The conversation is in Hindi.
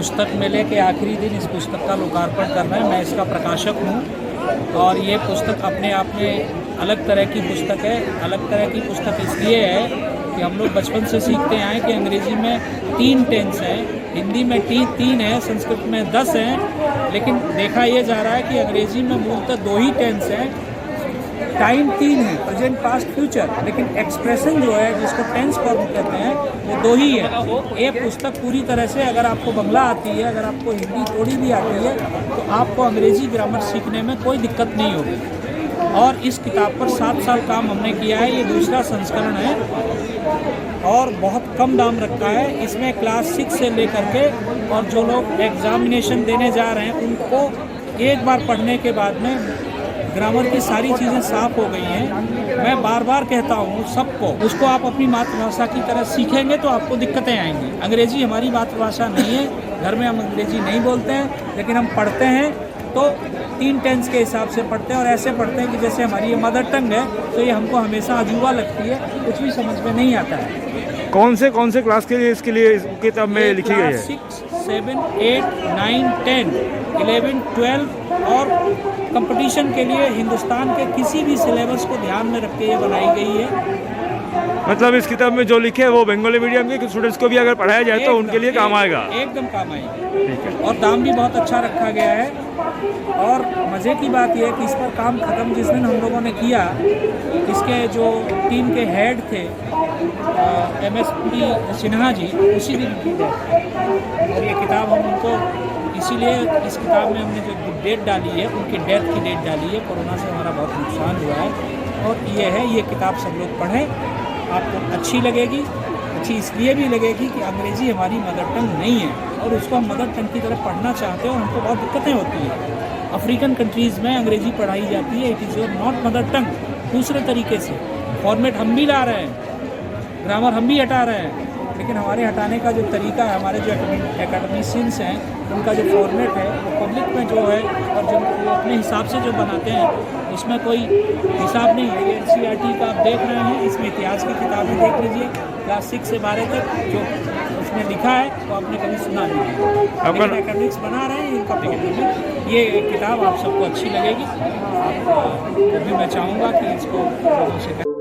पुस्तक मेले के आखिरी दिन इस पुस्तक का लोकार्पण कर रहे हैं। मैं इसका प्रकाशक हूँ और ये पुस्तक अपने आप में अलग तरह की पुस्तक है। अलग तरह की पुस्तक इसलिए है कि हम लोग बचपन से सीखते आए कि अंग्रेज़ी में 3 टेंस हैं, हिंदी में 3 है, संस्कृत में 10 हैं, लेकिन देखा ये जा रहा है कि अंग्रेज़ी में मूलतः 2 ही टेंस हैं। टाइम 3 है, प्रेजेंट, पास्ट, फ्यूचर, लेकिन एक्सप्रेशन जो है जिसको टेंस फॉर्म कहते हैं वो 2 ही है। ये पुस्तक पूरी तरह से, अगर आपको बंगला आती है, अगर आपको हिंदी थोड़ी भी आती है, तो आपको अंग्रेज़ी ग्रामर सीखने में कोई दिक्कत नहीं होगी। और इस किताब पर 7 साल काम हमने किया है। ये दूसरा संस्करण है और बहुत कम दाम रखा है। इसमें क्लास 6 से लेकर के और जो लोग एग्जामिनेशन देने जा रहे हैं उनको एक बार पढ़ने के बाद में ग्रामर की सारी चीज़ें साफ हो गई हैं। मैं बार बार कहता हूँ सबको, उसको आप अपनी मातृभाषा की तरह सीखेंगे तो आपको दिक्कतें आएंगी। अंग्रेज़ी हमारी मातृभाषा नहीं है, घर में हम अंग्रेज़ी नहीं बोलते हैं, लेकिन हम पढ़ते हैं तो 3 टेंस के हिसाब से पढ़ते हैं और ऐसे पढ़ते हैं कि जैसे हमारी ये मदर टंग है, तो ये हमको हमेशा अजूबा लगती है, कुछ भी समझ में नहीं आता है। कौन से क्लास के लिए इसके लिए किताब में लिखी गई है? 6, 7, 8, 9, 10, 11, 12 और कंपटीशन के लिए हिंदुस्तान के किसी भी सिलेबस को ध्यान में रख के ये बनाई गई है। मतलब इस किताब में जो लिखे है वो बंगाली मीडियम के स्टूडेंट्स को भी अगर पढ़ाया जाए तो उनके लिए काम आएगा। एकदम काम आएगा। ठीक है। और दाम भी बहुत अच्छा रखा गया है। और मज़े की बात यह है कि इस पर काम ख़त्म जिस दिन हम लोगों ने किया, इसके जो टीम के हेड थे MSP सिन्हा जी, उसी दिन की डेथ। और ये किताब हम उनको इसीलिए, इस किताब में हमने जो डेट डाली है उनकी डेथ की डेट डाली है। कोरोना से हमारा बहुत नुकसान हुआ है और ये है, ये किताब सब लोग पढ़ें, आपको अच्छी लगेगी। अच्छी इसलिए भी लगेगी कि अंग्रेज़ी हमारी मदर टंग नहीं है और उसको हम मदर टंग की तरह पढ़ना चाहते हैं और हमको बहुत दिक्कतें होती हैं। अफ्रीकन कंट्रीज़ में अंग्रेज़ी पढ़ाई जाती है, it is your not mother tongue. दूसरे तरीके से फॉर्मेट हम भी ला रहे हैं, ग्रामर हम भी हटा रहे हैं, लेकिन हमारे हटाने का जो तरीका है, हमारे जो एकेडमिशियंस हैं उनका जो फॉर्मेट है वो पब्लिक में जो है और जो वो अपने हिसाब से जो बनाते हैं उसमें कोई हिसाब नहीं है। ये NCERT का आप देख रहे हैं, इसमें इतिहास की किताबें देख लीजिए, क्लास 6 से 12 तक जो उसमें लिखा है वो आपने कभी सुना नहीं है। लेकिन एकेडमिक्स बना रहे हैं इनका फॉर्मेट में। ये किताब आप सबको अच्छी लगेगी। आप भी मैं चाहूँगा कि इसको लोगों से